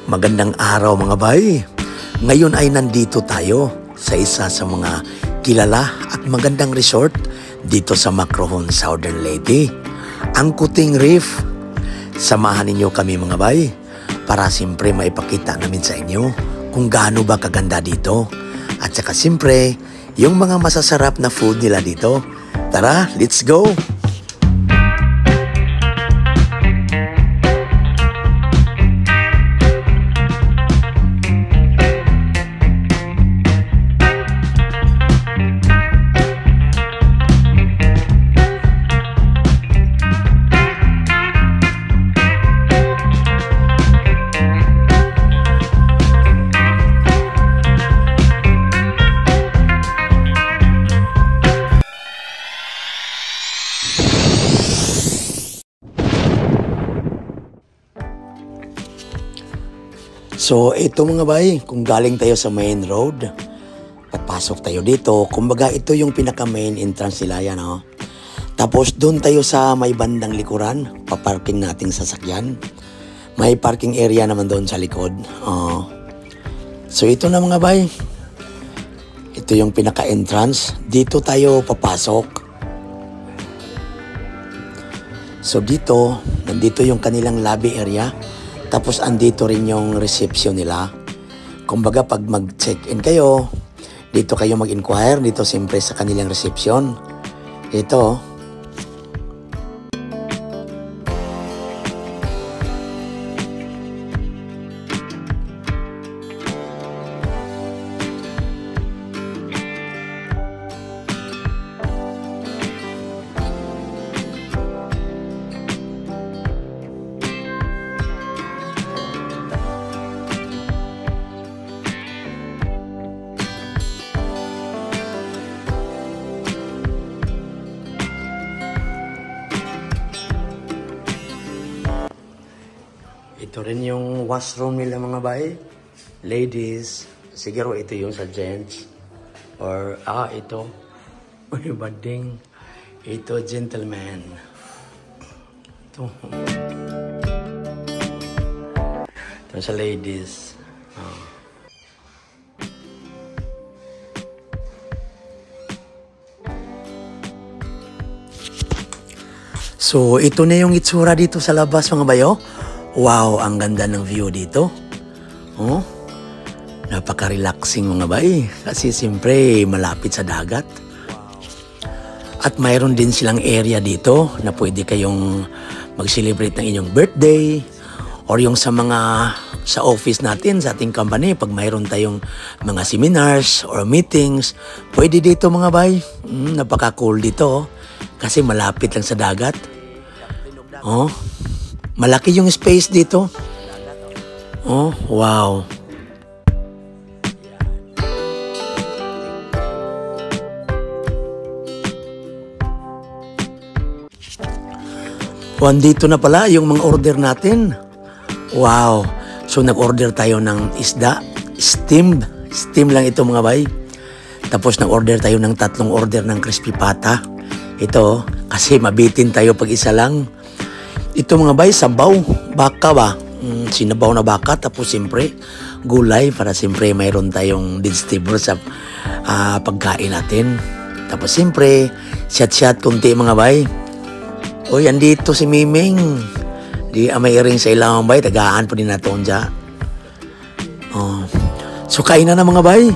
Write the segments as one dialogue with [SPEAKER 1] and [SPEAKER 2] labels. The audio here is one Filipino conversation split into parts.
[SPEAKER 1] Magandang araw mga bay. Ngayon ay nandito tayo sa isa sa mga kilala at magandang resort dito sa Macrohon, Southern Leyte, ang Kuting Reef. Samahan ninyo kami mga bay para siyempre maipakita namin sa inyo kung gaano ba kaganda dito. At saka siyempre yung mga masasarap na food nila dito. Tara, let's go! So ito mga bay, kung galing tayo sa main road, papasok tayo dito. Kumbaga ito yung pinaka main entrance nila yan. Oh. Tapos doon tayo sa may bandang likuran, paparking nating sasakyan. May parking area naman doon sa likod. So ito na mga bay, ito yung pinaka entrance. Dito tayo papasok. So dito, nandito yung kanilang lobby area. Tapos andito rin yung reception nila. Kumbaga pag mag-check-in kayo, dito kayo mag-inquire, dito siyempre sa kanilang reception. Ito. Ito rin yung washroom nila mga bay. Ladies. Siguro ito yung sa gents. Or, ito. Uy, bading. Ito, gentleman. Ito. Ito sa ladies. So, ito na yung itsura dito sa labas mga bayo. Wow, ang ganda ng view dito. Oh, napaka-relaxing mga bay. Kasi siyempre malapit sa dagat. At mayroon din silang area dito na pwede kayong mag-celebrate ng inyong birthday. Or yung sa office natin, sa ating company, pag mayroon tayong mga seminars or meetings, pwede dito mga bay. Napaka-cool dito. Kasi malapit lang sa dagat. Oh, malaki yung space dito. Oh, wow. Dito na pala yung mga order natin. Wow. So nag-order tayo ng isda. Steamed. Steam lang ito mga bay. Tapos nag-order tayo ng 3 order ng crispy pata. Ito, kasi mabitin tayo pag isa lang. Ito mga bay, sabaw, baka ba? Sinabaw na baka, tapos siyempre gulay para siyempre mayroon tayong vegetable sa pagkain natin. Tapos siyempre, shot kunti mga bay. Uy, andito si Miming. Di may ring sa ilang bay, tagaan po din natin dyan. So kain na mga bay.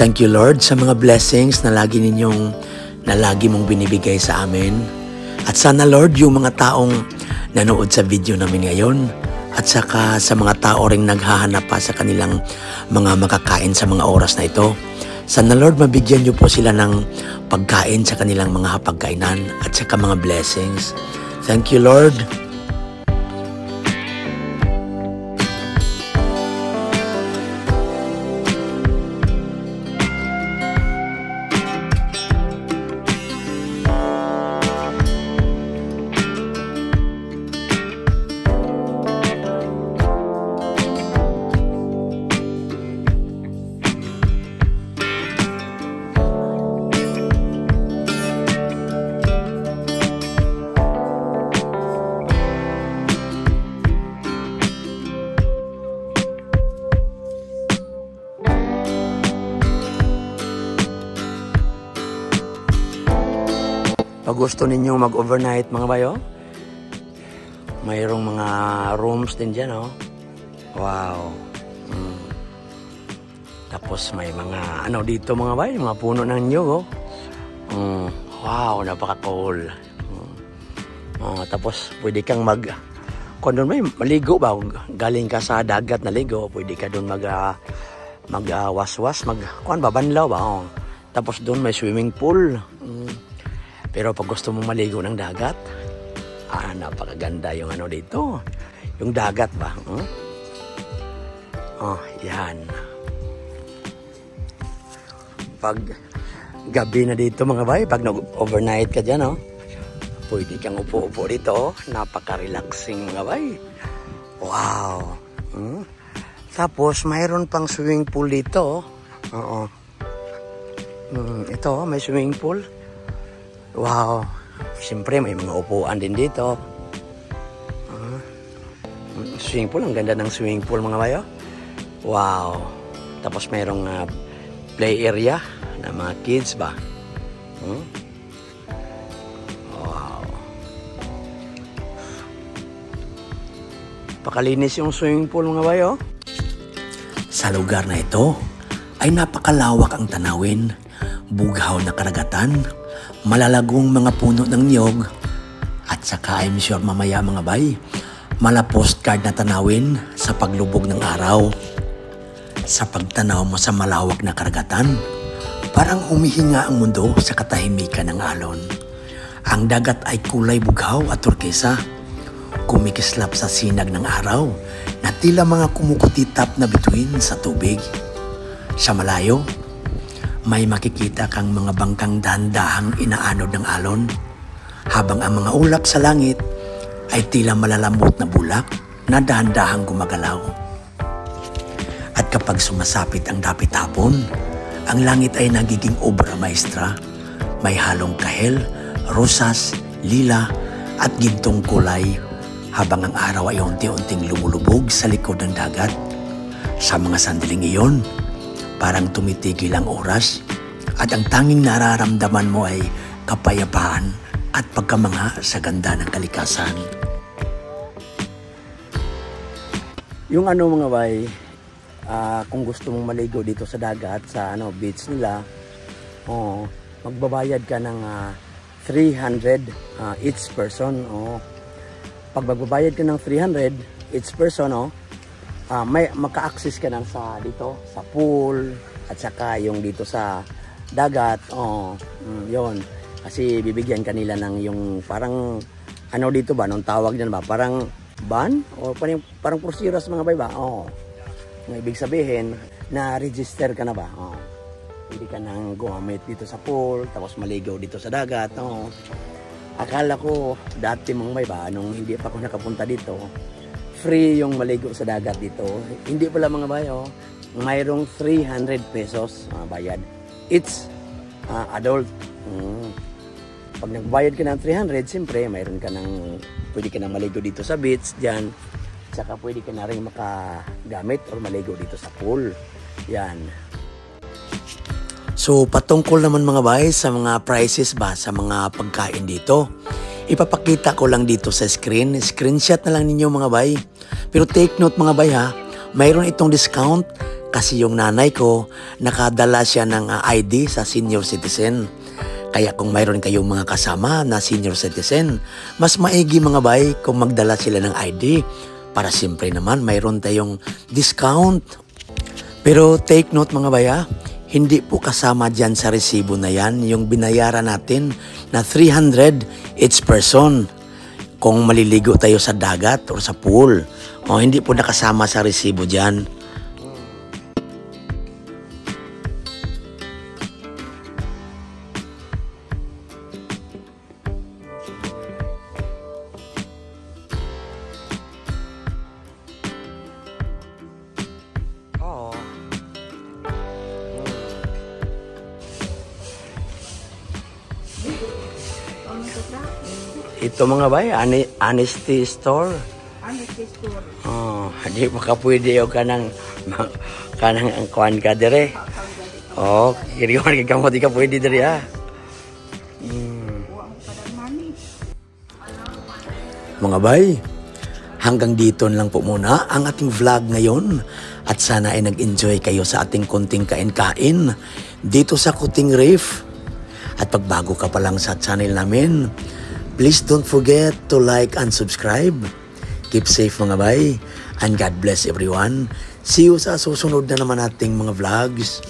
[SPEAKER 1] Thank you Lord sa mga blessings na lagi mong binibigay sa amin. At sana Lord, yung mga taong nanood sa video namin ngayon at saka sa mga tao ring naghahanap pa sa kanilang mga makakain sa mga oras na ito. Sana Lord, mabigyan niyo po sila ng pagkain sa kanilang mga hapagkainan at saka mga blessings. Thank you Lord. Pag gusto ninyong mag-overnight mga bayo, mayroong mga rooms din dyan, oh. Wow. Tapos may mga ano dito mga bayo, mga puno ng nyug, oh. Wow, napaka-cool. Tapos pwede kang kung doon may maligo ba, galing ka sa dagat na ligo, pwede ka doon mag-waswas, banlaw ba, oh. Tapos doon may swimming pool. Pero pag gusto mong maligo ng dagat, napakaganda yung ano dito. Yung dagat ba? Yan. Pag gabi na dito mga bay, pag nag-overnight ka dyan, oh, pwede kang upo-upo dito. Napaka-relaxing mga bay. Wow. Tapos, mayroon pang swimming pool dito. Oo. Ito, may swimming pool. Wow. Siyempre, may mga upuan din dito. Swimming pool. Ang ganda ng swimming pool mga bayo. Wow. Tapos, mayroong play area na mga kids ba. Wow. Pakalinis yung swimming pool mga bayo. Sa lugar na ito ay napakalawak ang tanawin, bughaw na karagatan, malalagong mga puno ng niyog, at saka I'm sure mamaya mga bay, mala-postcard na tanawin sa paglubog ng araw. Sa pagtanaw mo sa malawak na karagatan, parang humihinga ang mundo sa katahimikan ng alon. Ang dagat ay kulay bughaw at turkesa, kumikislap sa sinag ng araw na tila mga kumukutitap na bituin sa tubig. Sa malayo, may makikita kang mga bangkang dahan-dahang inaanod ng alon, habang ang mga ulap sa langit ay tila malalambot na bulak na dahan-dahang gumagalaw. At kapag sumasapit ang dapit hapon, ang langit ay nagiging obra maestra. May halong kahel, rosas, lila at gintong kulay, habang ang araw ay unti-unting lumulubog sa likod ng dagat. Sa mga sandaling iyon, parang tumitigil ang oras at ang tanging nararamdaman mo ay kapayapaan at pagkamangha sa ganda ng kalikasan. Yung mga bay, kung gusto mong maligo dito sa dagat, sa beach nila, magbabayad ka ng 300 each person. Pag magbabayad ka ng 300 each person, may maka-access ka ng dito sa pool at saka yung dito sa dagat. Yon. Kasi bibigyan kanila ng yung parang dito ba, nung tawag diyan ba, parang ban o parang porsiras mga bay ba. Ang ibig sabihin na register ka na ba. Hindi ka nang gumamit dito sa pool tapos maligaw dito sa dagat. Akala ko dati mga bay ba, nung hindi pa ako nakapunta dito, free yung maligo sa dagat dito. Hindi pala mga bay, mayroong 300 pesos bayad. It's adult. Pag nagbayad ka ng 300, siyempre mayroon ka pwede ka nang maligo dito sa beach dyan. Tsaka pwede ka na rin makagamit or maligo dito sa pool. Yan. So, patungkol naman mga bay sa mga prices ba sa mga pagkain dito. Ipapakita ko lang dito sa screen. Screenshot na lang ninyo mga bay. Pero take note mga bay ha, mayroon itong discount kasi yung nanay ko nakadala siya ng ID sa senior citizen. Kaya kung mayroon kayong mga kasama na senior citizen, mas maigi mga bay kung magdala sila ng ID para siyempre naman mayroon tayong discount. Pero take note mga bay ha, hindi po kasama dyan sa resibo na yan yung binayaran natin na 300 each person kung maliligo tayo sa dagat or sa pool. Hindi po nakasama sa resibo dyan. Ito mga bay, honesty store.
[SPEAKER 2] Honesty store.
[SPEAKER 1] Hindi maka pwede yung kanang ang kuhan ka dire. Kiriwan ka mo, di ka pwede dire ha. Mga bay, hanggang dito lang po muna ang ating vlog ngayon at sana ay nag-enjoy kayo sa ating konting kain-kain dito sa Kuting Reef. At pag bago ka pa lang sa channel namin, please don't forget to like and subscribe. Keep safe mga bay and God bless everyone. See you sa susunod na naman nating mga vlogs.